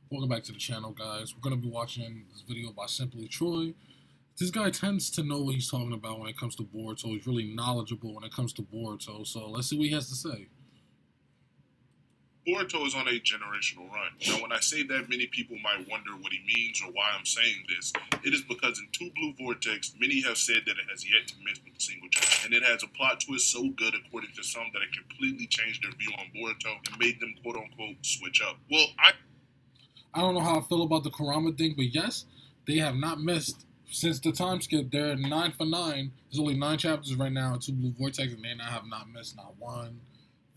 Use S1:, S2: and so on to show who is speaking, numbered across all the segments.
S1: Welcome back to the channel, guys. We're going to be watching this video by Simply Troy. This guy tends to know what he's talking about when it comes to Boruto. He's really knowledgeable when it comes to Boruto. So let's see what he has to say.
S2: Boruto is on a generational run. Now, when I say that, many people might wonder what he means or why I'm saying this. It is because in Two Blue Vortex, many have said that it has yet to miss with a single chapter, and it has a plot twist so good, according to some, that it completely changed their view on Boruto and made them quote-unquote switch up. Well,
S1: I don't know how I feel about the Kurama thing, but yes, they have not missed since the time skip. They're 9 for 9. There's only 9 chapters right now in Two Blue Vortex, and they have not missed not one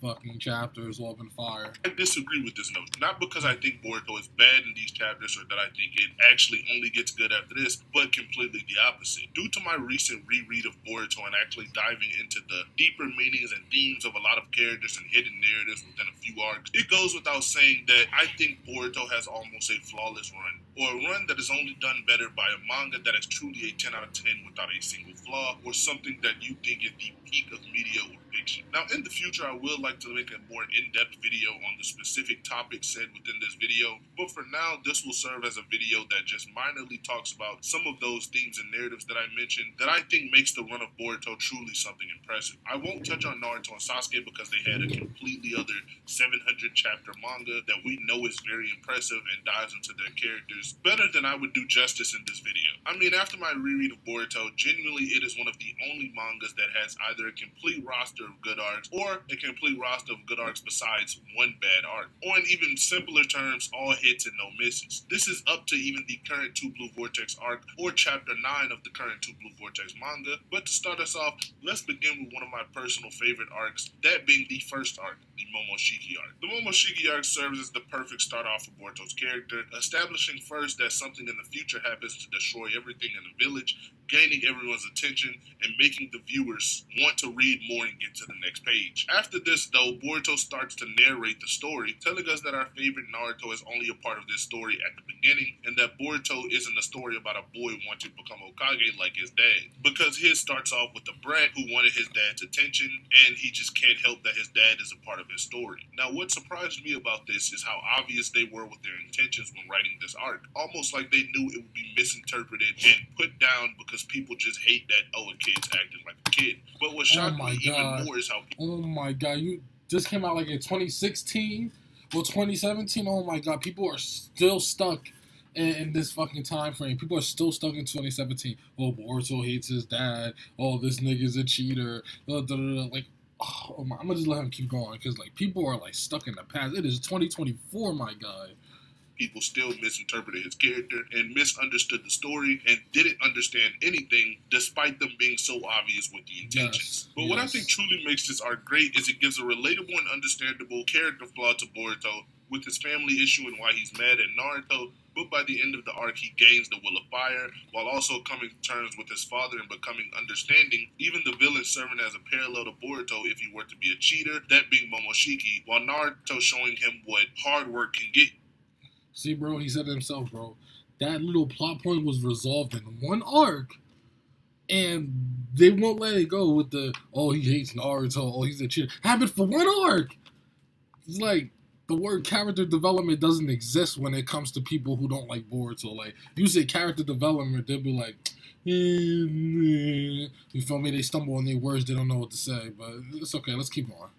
S1: fucking chapter. It's all been fire.
S2: I disagree with this notion. Not because I think Boruto is bad in these chapters or that I think it actually only gets good after this, but completely the opposite. Due to my recent reread of Boruto and actually diving into the deeper meanings and themes of a lot of characters and hidden narratives within a few arcs, it goes without saying that I think Boruto has almost a flawless run, or a run that is only done better by a manga that is truly a 10 out of 10 without a single flaw, or something that you think is the peak of media or fiction. Now, in the future, I will like to make a more in-depth video on the specific topics said within this video, but for now, this will serve as a video that just minorly talks about some of those themes and narratives that I mentioned that I think makes the run of Boruto truly something impressive. I won't touch on Naruto and Sasuke because they had a completely other 700 chapter manga that we know is very impressive and dives into their characters better than I would do justice in this video. I mean, after my reread of Boruto, genuinely it is one of the only mangas that has either a complete roster of good arcs or a complete roster of good arcs besides one bad arc, or in even simpler terms, all hits and no misses. This is up to even the current Two Blue Vortex arc or chapter 9 of the current Two Blue Vortex manga. But to start us off, let's begin with one of my personal favorite arcs, that being the first arc, the Momoshiki arc. The Momoshiki arc serves as the perfect start off for Boruto's character, establishing first that something in the future happens to destroy everything in the village, gaining everyone's attention and making the viewers want to read more and get to the next page. After this, though, Boruto starts to narrate the story, telling us that our favorite Naruto is only a part of this story at the beginning, and that Boruto isn't a story about a boy wanting to become Hokage like his dad, because his starts off with a brat who wanted his dad's attention, and he just can't help that his dad is a part of his story. Now, what surprised me about this is how obvious they were with their intentions when writing this arc, almost like they knew it would be misinterpreted and put down because people just hate that, oh, a kid's acting like a kid. But what shocked me even more is how
S1: oh my god, you just came out like in 2016 or 2017. Oh my god, people are still stuck in this fucking time frame. People are still stuck in 2017. Oh, Boruto hates his dad. Oh, this nigga's a cheater. Like, oh my, I'm gonna just let him keep going because like people are like stuck in the past. It is 2024, my guy.
S2: People still misinterpreted his character and misunderstood the story and didn't understand anything despite them being so obvious with the intentions. But what I think truly makes this arc great is it gives a relatable and understandable character flaw to Boruto with his family issue and why he's mad at Naruto, but by the end of the arc he gains the will of fire while also coming to terms with his father and becoming understanding, even the villain serving as a parallel to Boruto if he were to be a cheater, that being Momoshiki, while Naruto showing him what hard work can get.
S1: See, bro, he said it himself, bro. That little plot point was resolved in one arc, and they won't let it go with the, oh, he hates Naruto, oh, he's a cheater. Happened for one arc. It's like, the word character development doesn't exist when it comes to people who don't like Boruto. Like, you say character development, they'll be like, you feel me? They stumble on their words, they don't know what to say, but it's okay, let's keep on.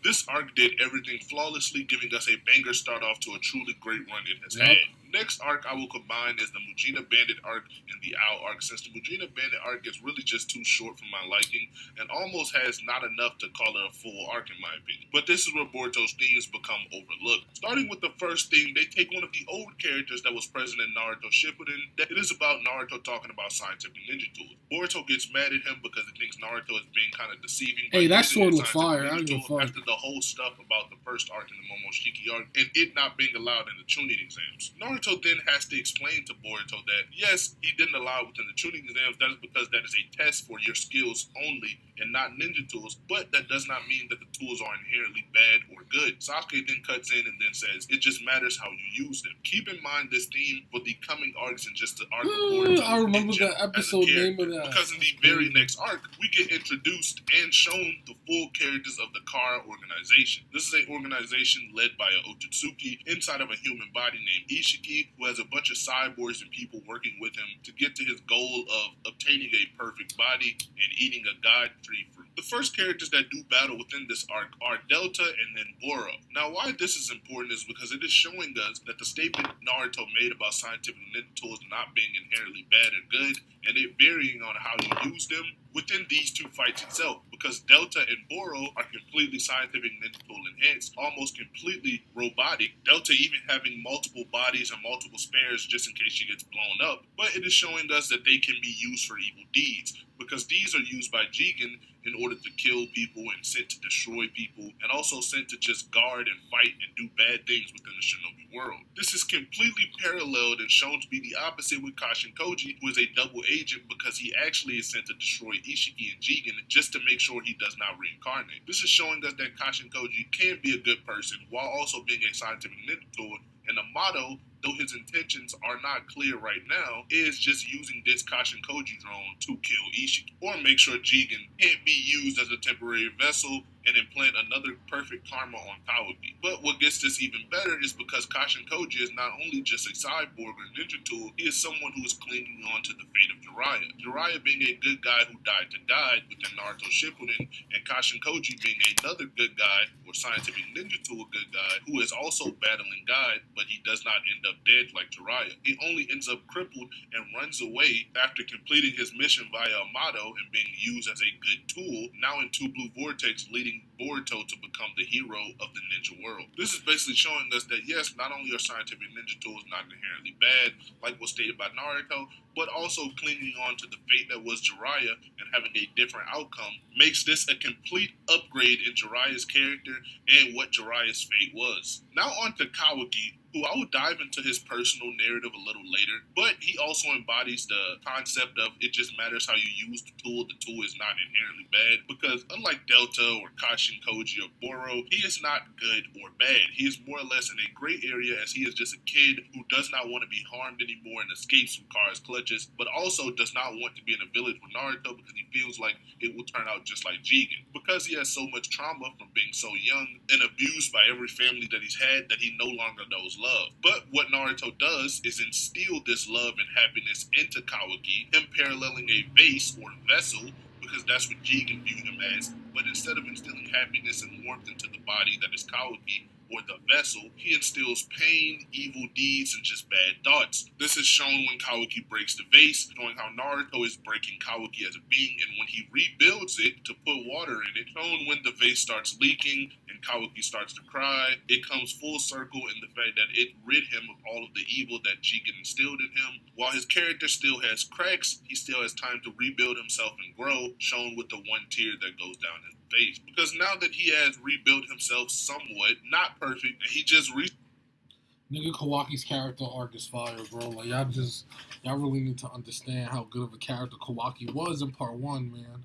S2: This arc did everything flawlessly, giving us a banger start off to a truly great run it has had. Next arc I will combine is the Mujina Bandit arc and the Owl arc, since the Mujina Bandit arc is really just too short for my liking and almost has not enough to call it a full arc in my opinion. But this is where Boruto's themes become overlooked. Starting with the first theme, they take one of the old characters that was present in Naruto Shippuden. It is about Naruto talking about scientific ninja tools. Boruto gets mad at him because he thinks Naruto is being kind of deceiving.
S1: Hey, that sword looks fire. I
S2: give a fuck. After the whole stuff about the first arc in the Momoshiki arc and it not being allowed in the Chunin exams. Naruto then has to explain to Boruto that yes, he didn't allow it within the Chunin exams. That is because that is a test for your skills only and not ninja tools, but that does not mean that the tools are inherently bad or good. Sasuke then cuts in and then says, it just matters how you use them. Keep in mind this theme for the coming arcs and just the arc of Boruto
S1: I remember
S2: in
S1: the episode name of that.
S2: because in the very next arc, we get introduced and shown the full characters of the Kara organization. This is an organization led by a Otsutsuki inside of a human body named Ishiki, who has a bunch of cyborgs and people working with him to get to his goal of obtaining a perfect body and eating a god tree fruit. The first characters that do battle within this arc are Delta and then Boro. Now, why this is important is because it is showing us that the statement Naruto made about scientific ninja tools not being inherently bad or good, and it varying on how you use them within these two fights itself, because Delta and Boro are completely scientific ninja tool enhanced, almost completely robotic, Delta even having multiple bodies and multiple spares just in case she gets blown up, but it is showing us that they can be used for evil deeds, because these are used by Jigen in order to kill people and sent to destroy people, and also sent to just guard and fight and do bad things within the shinobi world. This is completely paralleled and shown to be the opposite with Kashin Koji, who is a double agent because he actually is sent to destroy Ishiki and Jigen just to make sure he does not reincarnate. This is showing us that Kashin Koji can be a good person while also being a scientific ninja tool, and Amato, though his intentions are not clear right now, is just using this Kashin Koji drone to kill Ishiki, or make sure Jigen can't be used as a temporary vessel and implant another perfect karma on Kawaki. But what gets this even better is because Kashin Koji is not only just a cyborg or ninja tool, he is someone who is clinging on to the fate of Jiraiya. Jiraiya being a good guy who died to God within Naruto Shippuden, and Kashin Koji being another good guy or scientific ninja tool good guy who is also battling God, but he does not end up dead like Jiraiya. He only ends up crippled and runs away after completing his mission via Amato and being used as a good tool, now in Two Blue Vortex, leading Boruto to become the hero of the ninja world. This is basically showing us that yes, not only are scientific ninja tools not inherently bad, like was stated by Naruto, but also clinging on to the fate that was Jiraiya and having a different outcome makes this a complete upgrade in Jiraiya's character and what Jiraiya's fate was. Now on to Kawaki, who I will dive into his personal narrative a little later, but he also embodies the concept of it just matters how you use the tool is not inherently bad, because unlike Delta or Kashin Koji or Boro, he is not good or bad. He is more or less in a gray area as he is just a kid who does not want to be harmed anymore and escapes from Kara's clutches, but also does not want to be in a village with Naruto because he feels like it will turn out just like Jigen, because he has so much trauma from being so young and abused by every family that he's had that he no longer knows love. But what Naruto does is instill this love and happiness into Kawaki, him paralleling a vase or vessel, because that's what Jigen viewed him as, but instead of instilling happiness and warmth into the body that is Kawaki, or the vessel, he instills pain, evil deeds, and just bad thoughts. This is shown when Kawaki breaks the vase, showing how Naruto is breaking Kawaki as a being, and when he rebuilds it to put water in it, shown when the vase starts leaking and Kawaki starts to cry, it comes full circle in the fact that it rid him of all of the evil that Jigen instilled in him. While his character still has cracks, he still has time to rebuild himself and grow, shown with the one tear that goes down his face. Because now that he has rebuilt himself somewhat, not perfect, and he just
S1: Nigga Kawaki's character arc is fire, bro. Like y'all really need to understand how good of a character Kawaki was in part one, man.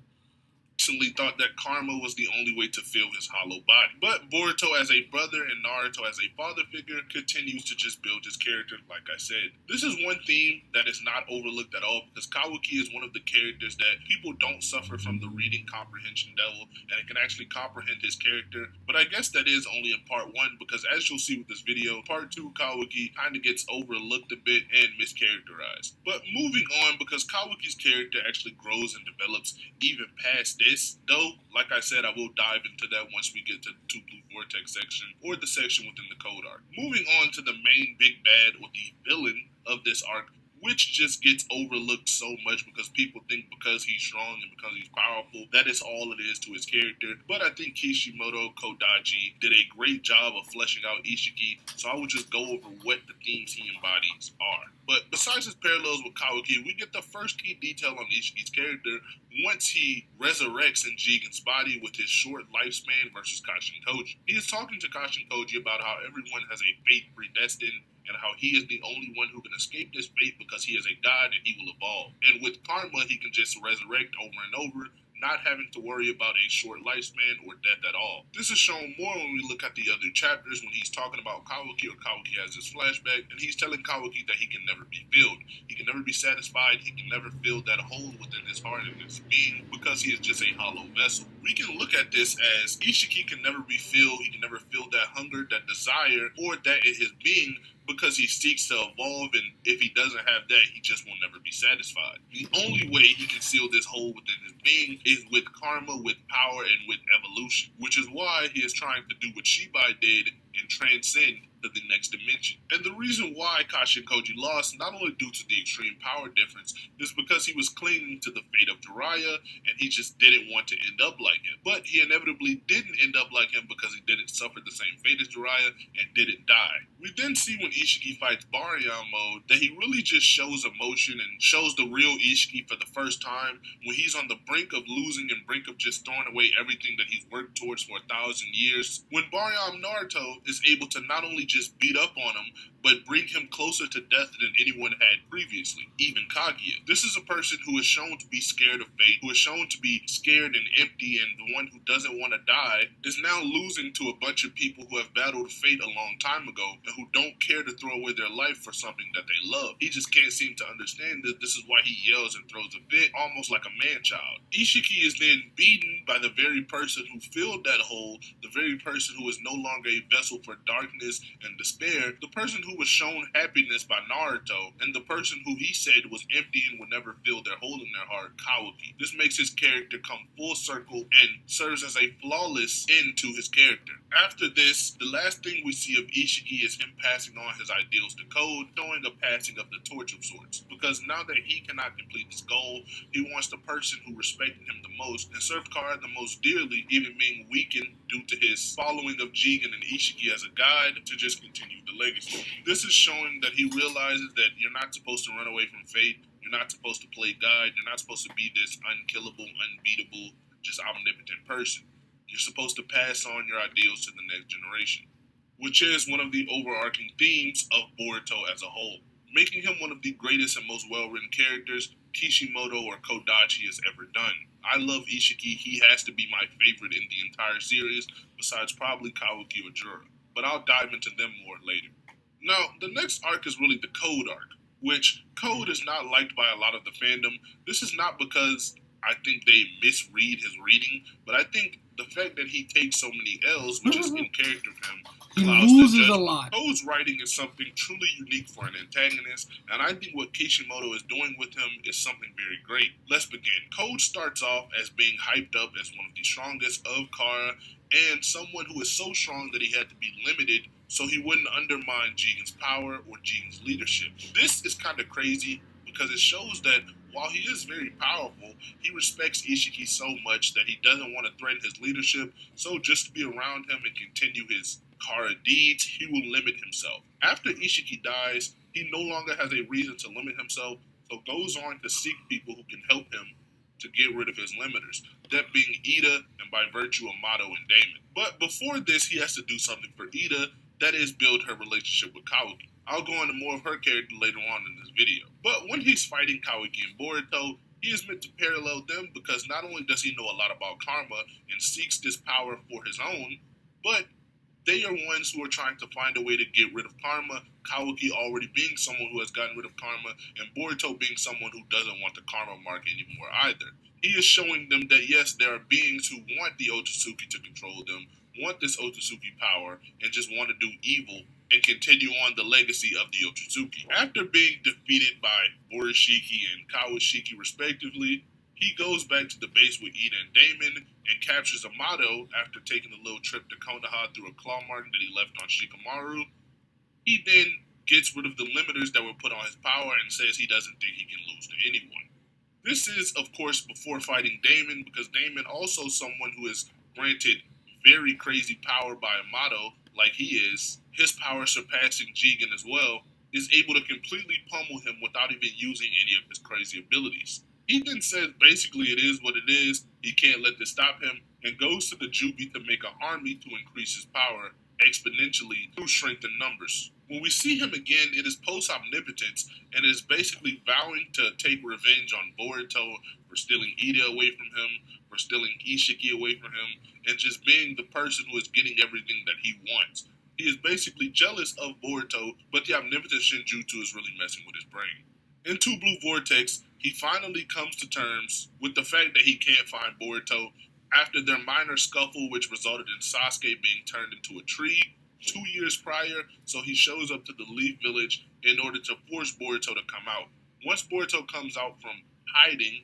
S2: Recently thought that karma was the only way to fill his hollow body. But Boruto as a brother and Naruto as a father figure continues to just build his character, like I said. This is one theme that is not overlooked at all, because Kawaki is one of the characters that people don't suffer from the reading comprehension devil, and it can actually comprehend his character. But I guess that is only in part one, because as you'll see with this video, part two Kawaki kind of gets overlooked a bit and mischaracterized. But moving on, because Kawaki's character actually grows and develops even past this, though, like I said, I will dive into that once we get to the Two Blue Vortex section, or the section within the Code arc. Moving on to the main big bad, or the villain of this arc, which just gets overlooked so much because people think because he's strong and because he's powerful, that is all it is to his character. But I think Kishimoto Kodachi did a great job of fleshing out Ishiki, so I will just go over what the themes he embodies are. But besides his parallels with Kawaki, we get the first key detail on Ishiki's character once he resurrects in Jigen's body with his short lifespan versus Kashin Koji. He is talking to Kashin Koji about how everyone has a fate predestined, and how he is the only one who can escape this fate because he is a god and he will evolve. And with karma, he can just resurrect over and over, not having to worry about a short lifespan or death at all. This is shown more when we look at the other chapters when he's talking about Kawaki, or Kawaki has this flashback, and he's telling Kawaki that he can never be filled. He can never be satisfied. He can never fill that hole within his heart and his being because he is just a hollow vessel. We can look at this as Ishiki can never be filled. He can never feel that hunger, that desire, or that in his being because he seeks to evolve, and if he doesn't have that, he just will never be satisfied. The only way he can seal this hole within his being is with karma, with power, and with evolution, which is why he is trying to do what Shibai did and transcend to the next dimension. And the reason why Kashi and Koji lost, not only due to the extreme power difference, is because he was clinging to the fate of Jiraiya, and he just didn't want to end up like him. But he inevitably didn't end up like him because he didn't suffer the same fate as Jiraiya and didn't die. We then see when Ishiki fights Baryon mode that he really just shows emotion and shows the real Ishiki for the first time when he's on the brink of losing and brink of just throwing away everything that he's worked towards for 1,000 years. When Baryon Naruto is able to not only just beat up on him, but bring him closer to death than anyone had previously, even Kaguya. This is a person who is shown to be scared of fate, who is shown to be scared and empty, and the one who doesn't want to die is now losing to a bunch of people who have battled fate a long time ago and who don't care to throw away their life for something that they love. He just can't seem to understand that. This is why he yells and throws a fit, almost like a man-child. Ishiki is then beaten by the very person who filled that hole, the very person who is no longer a vessel for darkness and despair, the person who was shown happiness by Naruto, and the person who he said was empty and would never fill their hole in their heart, Kawaki. This makes his character come full circle and serves as a flawless end to his character. After this, the last thing we see of Ishiki is him passing on his ideals to Code, showing a passing of the torch of sorts. Because now that he cannot complete his goal, he wants the person who respected him the most and served Kara the most dearly, even being weakened due to his following of Jigen and Ishiki as a guide, to just continue the legacy. This is showing that he realizes that you're not supposed to run away from fate, you're not supposed to play God, you're not supposed to be this unkillable, unbeatable, just omnipotent person. You're supposed to pass on your ideals to the next generation, which is one of the overarching themes of Boruto as a whole, making him one of the greatest and most well-written characters Kishimoto or Kodachi has ever done. I love Ishiki. He has to be my favorite in the entire series, besides probably Kawaki or Jura, but I'll dive into them more later. Now, the next arc is really the Code arc, which Code is not liked by a lot of the fandom. This is not because I think they misread his reading, but I think the fact that he takes so many L's, which is in character for him,
S1: He
S2: clouds
S1: loses a lot.
S2: Code's writing is something truly unique for an antagonist, and I think what Kishimoto is doing with him is something very great. Let's begin. Code starts off as being hyped up as one of the strongest of Kara, and someone who is so strong that he had to be limited so he wouldn't undermine Jigen's power or Jigen's leadership. This is kind of crazy because it shows that while he is very powerful, he respects Ishiki so much that he doesn't want to threaten his leadership, so just to be around him and continue his Kara deeds, he will limit himself. After Ishiki dies, he no longer has a reason to limit himself, so goes on to seek people who can help him to get rid of his limiters, that being Ida and by virtue of Mato and Damon. But before this, he has to do something for Ida, that is build her relationship with Kawaki. I'll go into more of her character later on in this video. But when he's fighting Kawaki and Boruto, he is meant to parallel them because not only does he know a lot about karma and seeks this power for his own, but they are ones who are trying to find a way to get rid of karma, Kawaki already being someone who has gotten rid of karma, and Boruto being someone who doesn't want the karma mark anymore either. He is showing them that yes, there are beings who want the Otsutsuki to control them, want this Otsutsuki power, and just want to do evil and continue on the legacy of the Otsutsuki. After being defeated by Borishiki and Kawashiki respectively, he goes back to the base with Ida and Damon and captures Amato after taking a little trip to Konoha through a claw mark that he left on Shikamaru. He then gets rid of the limiters that were put on his power and says he doesn't think he can lose to anyone. This is, of course, before fighting Damon, because Damon also someone who is granted very crazy power by Amato, like he is, his power surpassing Jigen as well, is able to completely pummel him without even using any of his crazy abilities. He then says basically it is what it is, he can't let this stop him, and goes to the Jubi to make an army to increase his power exponentially through strength in numbers. When we see him again, it is post-omnipotence, and it is basically vowing to take revenge on Boruto for stealing Ida away from him, for stealing Ishiki away from him, and just being the person who is getting everything that he wants. He is basically jealous of Boruto, but the omnipotent Shinjutsu is really messing with his brain. In Two Blue Vortex, he finally comes to terms with the fact that he can't find Boruto after their minor scuffle, which resulted in Sasuke being turned into a tree 2 years prior. So he shows up to the Leaf Village in order to force Boruto to come out. Once Boruto comes out from hiding,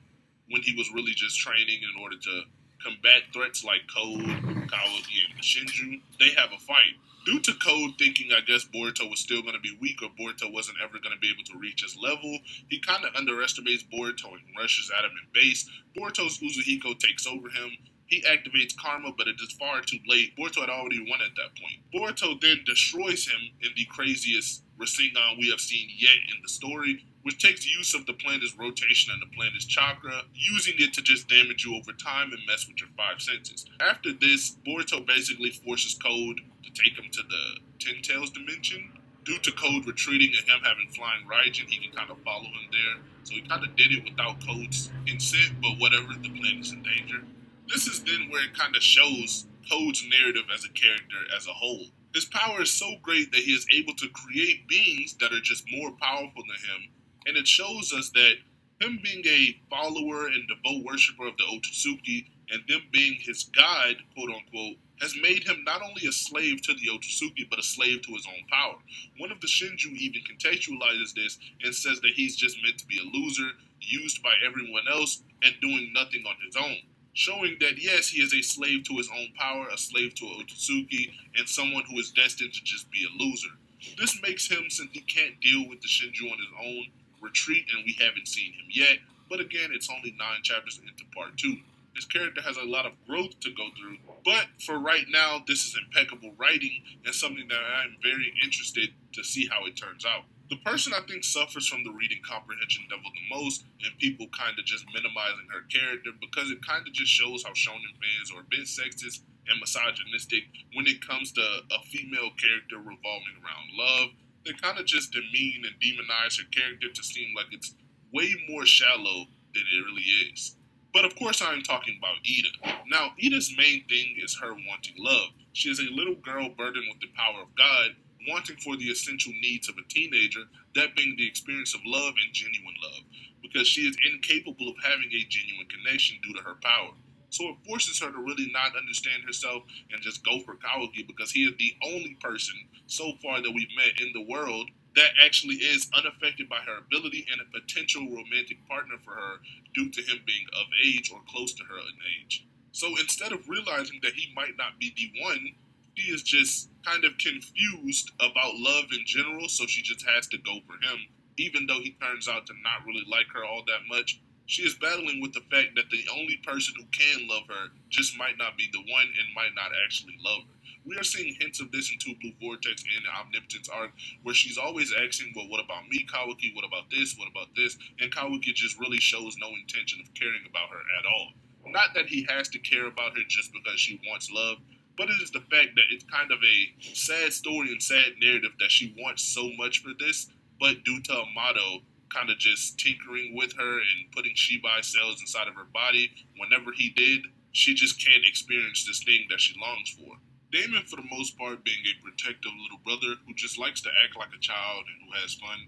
S2: when he was really just training in order to combat threats like Code, Kawaki, and Shinju, they have a fight. Due to Code thinking, I guess, Boruto was still going to be weak or Boruto wasn't ever going to be able to reach his level, he kind of underestimates Boruto and rushes at him in base. Boruto's Uzuhiko takes over him. He activates Karma, but it is far too late. Boruto had already won at that point. Boruto then destroys him in the craziest Rasengan we have seen yet in the story, which takes use of the planet's rotation and the planet's chakra, using it to just damage you over time and mess with your five senses. After this, Boruto basically forces Code to take him to the Ten Tails dimension. Due to Code retreating and him having flying Raijin, he can kind of follow him there. So he kind of did it without Code's consent, but whatever, the planet's in danger. This is then where it kind of shows Code's narrative as a character as a whole. His power is so great that he is able to create beings that are just more powerful than him, and it shows us that him being a follower and devout worshiper of the Otsutsuki, and them being his guide, quote unquote, has made him not only a slave to the Otsutsuki, but a slave to his own power. One of the Shinju even contextualizes this and says that he's just meant to be a loser, used by everyone else, and doing nothing on his own. Showing that, yes, he is a slave to his own power, a slave to a Otsutsuki, and someone who is destined to just be a loser. This makes him, since he can't deal with the Shinju on his own, retreat, and we haven't seen him yet. But again, it's only 9 chapters into part 2. His character has a lot of growth to go through, but for right now, this is impeccable writing and something that I'm very interested to see how it turns out. The person I think suffers from the reading comprehension devil the most, and people kind of just minimizing her character, because it kind of just shows how shonen fans are a bit sexist and misogynistic when it comes to a female character revolving around love. They kind of just demean and demonize her character to seem like it's way more shallow than it really is. But of course I'm talking about Ida. Now, Ida's main thing is her wanting love. She is a little girl burdened with the power of God, wanting for the essential needs of a teenager, that being the experience of love and genuine love, because she is incapable of having a genuine connection due to her power. So it forces her to really not understand herself and just go for Kawaki, because he is the only person so far that we've met in the world that actually is unaffected by her ability and a potential romantic partner for her due to him being of age or close to her in age. So instead of realizing that he might not be the one, she is just kind of confused about love in general, so she just has to go for him, even though he turns out to not really like her all that much. She is battling with the fact that the only person who can love her just might not be the one and might not actually love her. We are seeing hints of this in Two Blue Vortex and the Omnipotence arc, where she's always asking, well, what about me, Kawaki? What about this? What about this? And Kawaki just really shows no intention of caring about her at all. Not that he has to care about her just because she wants love, but it is the fact that it's kind of a sad story and sad narrative that she wants so much for this, but due to Amato kind of just tinkering with her and putting Shibai cells inside of her body, whenever he did, she just can't experience this thing that she longs for. Damon, for the most part, being a protective little brother who just likes to act like a child and who has fun.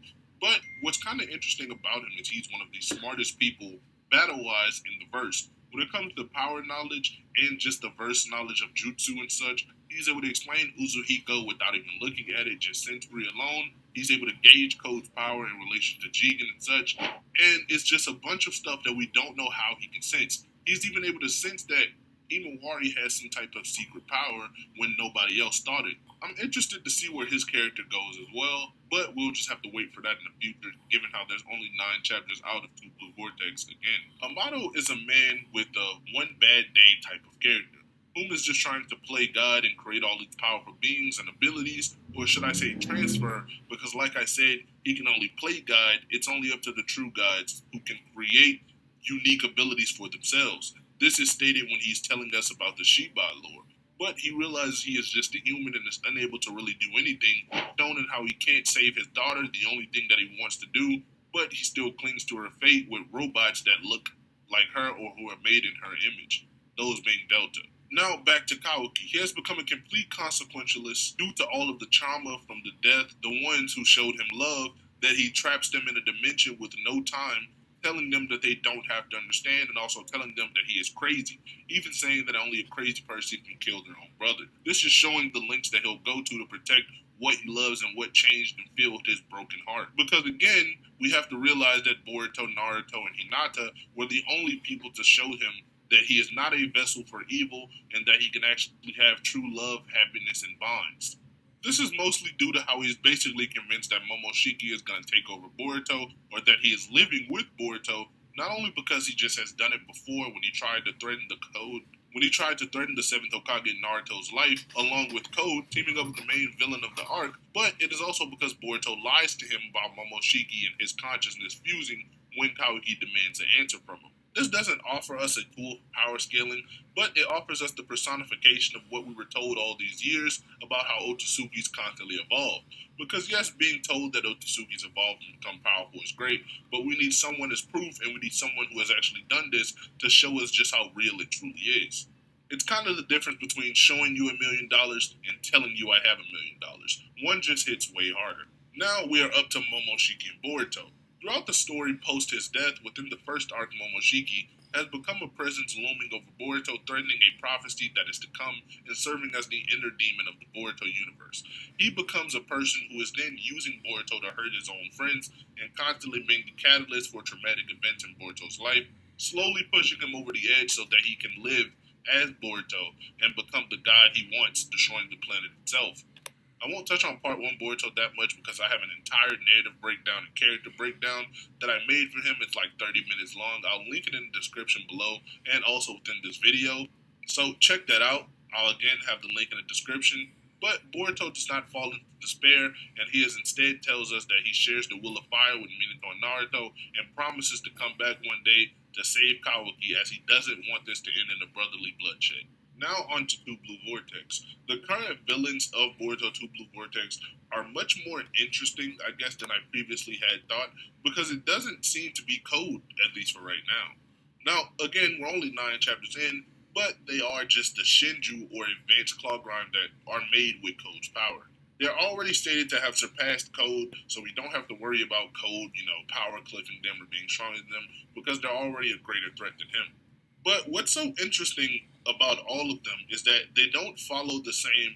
S2: But what's kind of interesting about him is he's one of the smartest people, battle-wise, in the verse. When it comes to power knowledge and just the verse knowledge of jutsu and such, he's able to explain Uzuhiko without even looking at it, just sensory alone. He's able to gauge Code's power in relation to Jigen and such. And it's just a bunch of stuff that we don't know how he can sense. He's even able to sense that Imawari has some type of secret power when nobody else thought it. I'm interested to see where his character goes as well, but we'll just have to wait for that in the future, given how there's only 9 chapters out of Two Blue Vortex again. Amato is a man with a one bad day type of character, whom is just trying to play God and create all these powerful beings and abilities, or should I say transfer, because like I said, he can only play God. It's only up to the true gods who can create unique abilities for themselves. This is stated when he's telling us about the Shibai lore. But he realizes he is just a human and is unable to really do anything, shown in how he can't save his daughter, the only thing that he wants to do, but he still clings to her fate with robots that look like her or who are made in her image, those being Delta. Now back to Kawaki. He has become a complete consequentialist due to all of the trauma from the death, the ones who showed him love, that he traps them in a dimension with no time, telling them that they don't have to understand, and also telling them that he is crazy, even saying that only a crazy person can kill their own brother. This is showing the lengths that he'll go to protect what he loves and what changed and filled his broken heart. Because again, we have to realize that Boruto, Naruto, and Hinata were the only people to show him that he is not a vessel for evil and that he can actually have true love, happiness, and bonds. This is mostly due to how he's basically convinced that Momoshiki is going to take over Boruto, or that he is living with Boruto, not only because he just has done it before when he tried to threaten the code, when he tried to threaten the 7th Hokage in Naruto's life, along with Code, teaming up with the main villain of the arc, but it is also because Boruto lies to him about Momoshiki and his consciousness fusing when Kawaki demands an answer from him. This doesn't offer us a cool power scaling, but it offers us the personification of what we were told all these years about how Otsutsuki's constantly evolve. Because yes, being told that Otsutsuki's evolved and become powerful is great, but we need someone as proof, and we need someone who has actually done this to show us just how real it truly is. It's kind of the difference between showing you $1,000,000 and telling you I have $1,000,000. One just hits way harder. Now we are up to Momoshiki and Boruto. Throughout the story post his death, within the first arc, Momoshiki has become a presence looming over Boruto, threatening a prophecy that is to come and serving as the inner demon of the Boruto universe. He becomes a person who is then using Boruto to hurt his own friends and constantly being the catalyst for traumatic events in Boruto's life, slowly pushing him over the edge so that he can live as Boruto and become the god he wants, destroying the planet itself. I won't touch on part 1 Boruto that much because I have an entire narrative breakdown and character breakdown that I made for him. It's like 30 minutes long. I'll link it in the description below and also within this video. So check that out. I'll again have the link in the description. But Boruto does not fall into despair, and he instead tells us that he shares the will of fire with Minato and Naruto and promises to come back one day to save Kawaki, as he doesn't want this to end in a brotherly bloodshed. Now on to Two Blue Vortex. The current villains of Boruto Two Blue Vortex are much more interesting, I guess, than I previously had thought, because it doesn't seem to be Code, at least for right now. Now, again, we're only 9 chapters in, but they are just the Shinju or advanced claw grind that are made with Code's power. They're already stated to have surpassed Code, so we don't have to worry about Code, power cliffing them or being stronger than them, because they're already a greater threat than him. But what's so interesting about all of them is that they don't follow the same,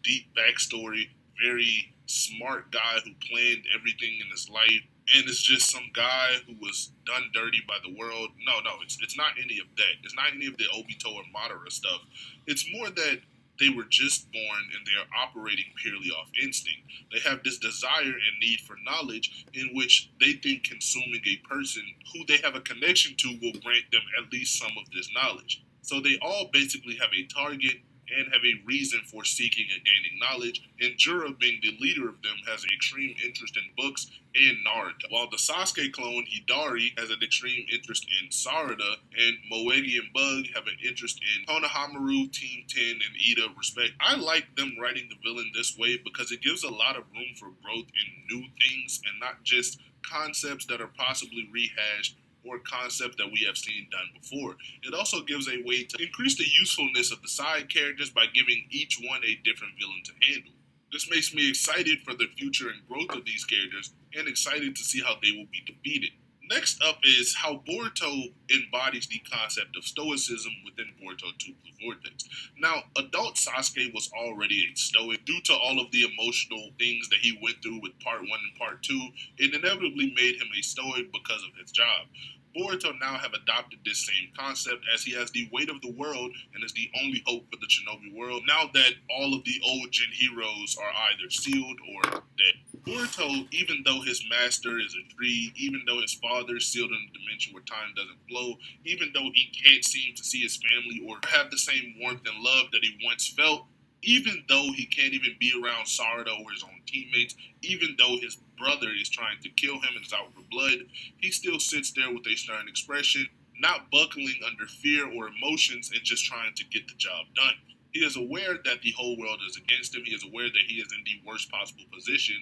S2: deep backstory, very smart guy who planned everything in his life, and it's just some guy who was done dirty by the world. No, it's not any of that. It's not any of the Obito or Madara stuff. It's more that they were just born and they are operating purely off instinct. They have this desire and need for knowledge in which they think consuming a person who they have a connection to will grant them at least some of this knowledge. So they all basically have a target and have a reason for seeking and gaining knowledge, and Jura, being the leader of them, has an extreme interest in books and Naruto, while the Sasuke clone Hidari has an extreme interest in Sarada, and Moegi and Bug have an interest in Konohamaru, Team 10, and Ida, respect. I like them writing the villain this way because it gives a lot of room for growth in new things and not just concepts that are possibly rehashed or concepts that we have seen done before. It also gives a way to increase the usefulness of the side characters by giving each one a different villain to handle. This makes me excited for the future and growth of these characters, and excited to see how they will be defeated. Next up is how Boruto embodies the concept of stoicism within Boruto 2 Blue Vortex. Now, adult Sasuke was already a stoic due to all of the emotional things that he went through with part 1 and part 2. It inevitably made him a stoic because of his job. Boruto now have adopted this same concept as he has the weight of the world and is the only hope for the shinobi world now that all of the old gen heroes are either sealed or dead. Boruto, even though his master is a tree, even though his father is sealed in a dimension where time doesn't flow, even though he can't seem to see his family or have the same warmth and love that he once felt, even though he can't even be around Sarada or his own teammates, even though his brother is trying to kill him and is out for blood, he still sits there with a stern expression, not buckling under fear or emotions and just trying to get the job done. He is aware that the whole world is against him. He is aware that he is in the worst possible position,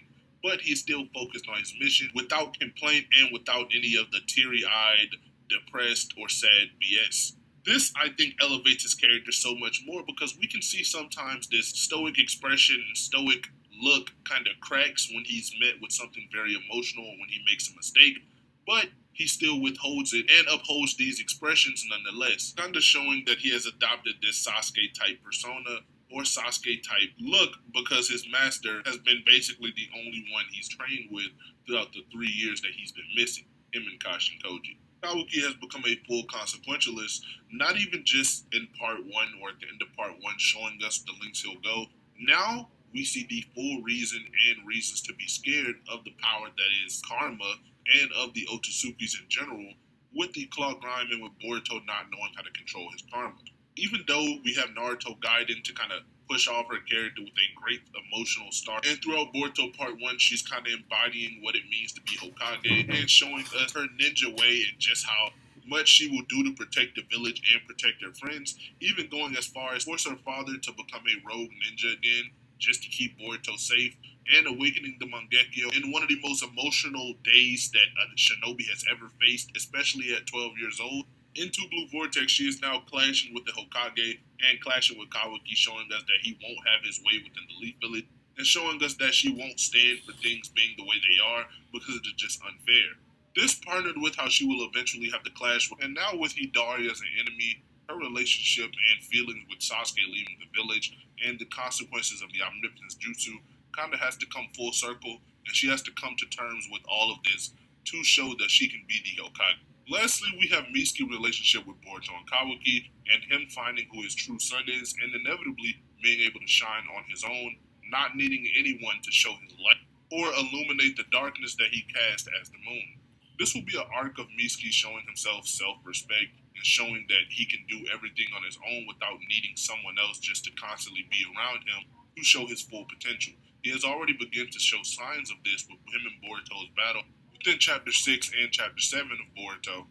S2: but he's still focused on his mission without complaint and without any of the teary-eyed depressed or sad BS. This, I think, elevates his character so much more because we can see sometimes this stoic expression and stoic look kind of cracks when he's met with something very emotional or when he makes a mistake, but he still withholds it and upholds these expressions nonetheless, kind of showing that he has adopted this Sasuke type persona or Sasuke type look because his master has been basically the only one he's trained with throughout the 3 years that he's been missing, him and Kashin Koji. Kawaki has become a full consequentialist, not even just in part 1 or at the end of part 1 showing us the links he'll go. Now we see the full reason and reasons to be scared of the power that is karma and of the Otsuzukis in general, with the Claw Grime and with Boruto not knowing how to control his karma. Even though we have Naruto guiding to kind of push off her character with a great emotional start, and throughout Boruto Part 1, she's kind of embodying what it means to be Hokage and showing us her ninja way and just how much she will do to protect the village and protect her friends, even going as far as force her father to become a rogue ninja again, just to keep Boruto safe, and awakening the Mangekyo in one of the most emotional days that a shinobi has ever faced, especially at 12 years old. Into Blue Vortex, she is now clashing with the Hokage and clashing with Kawaki, showing us that he won't have his way within the Leaf Village, and showing us that she won't stand for things being the way they are because it's just unfair. This partnered with how she will eventually have to clash with, and now with Hidari as an enemy, her relationship and feelings with Sasuke leaving the village, and the consequences of the Omnipotence Jutsu kind of has to come full circle, and she has to come to terms with all of this to show that she can be the Hokage. Lastly, we have Mitsuki's relationship with Boruto and Kawaki, and him finding who his true son is, and inevitably being able to shine on his own, not needing anyone to show his light or illuminate the darkness that he cast as the moon. This will be an arc of Mitsuki showing himself self-respect and showing that he can do everything on his own without needing someone else just to constantly be around him to show his full potential. He has already begun to show signs of this with him and Boruto's battle within Chapter 6 and Chapter 7 of Boruto.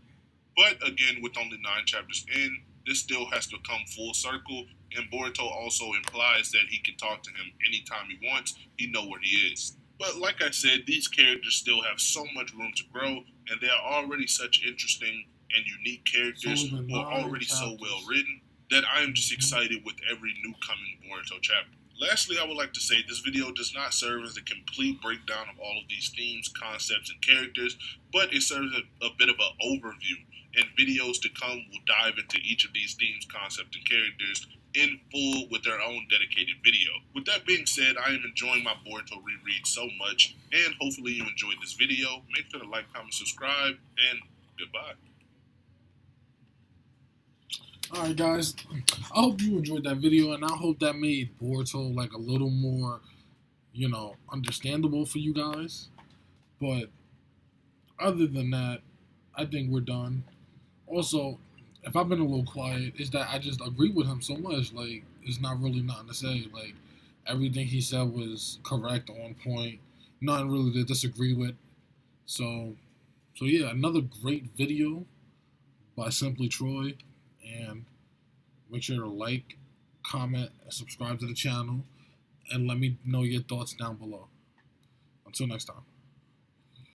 S2: But again, with only 9 chapters in, this still has to come full circle, and Boruto also implies that he can talk to him anytime he wants, he knows where he is. But like I said, these characters still have so much room to grow, and they are already such interesting and unique characters who are already so well written that I am just excited with every new coming Boruto chapter. Lastly, I would like to say this video does not serve as a complete breakdown of all of these themes, concepts, and characters, but it serves a bit of an overview, and videos to come will dive into each of these themes, concepts, and characters in full with their own dedicated video. With that being said, I am enjoying my Boruto reread so much, and hopefully you enjoyed this video. Make sure to like, comment, subscribe, and goodbye.
S1: Alright guys, I hope you enjoyed that video, and I hope that made Boruto like a little more, understandable for you guys. But other than that, I think we're done. Also, if I've been a little quiet, it's that I just agree with him so much. Like, it's not really nothing to say. Like, everything he said was correct, on point. Nothing really to disagree with. So yeah, another great video by Simply Troy. And make sure to like, comment, and subscribe to the channel. And let me know your thoughts down below. Until next time.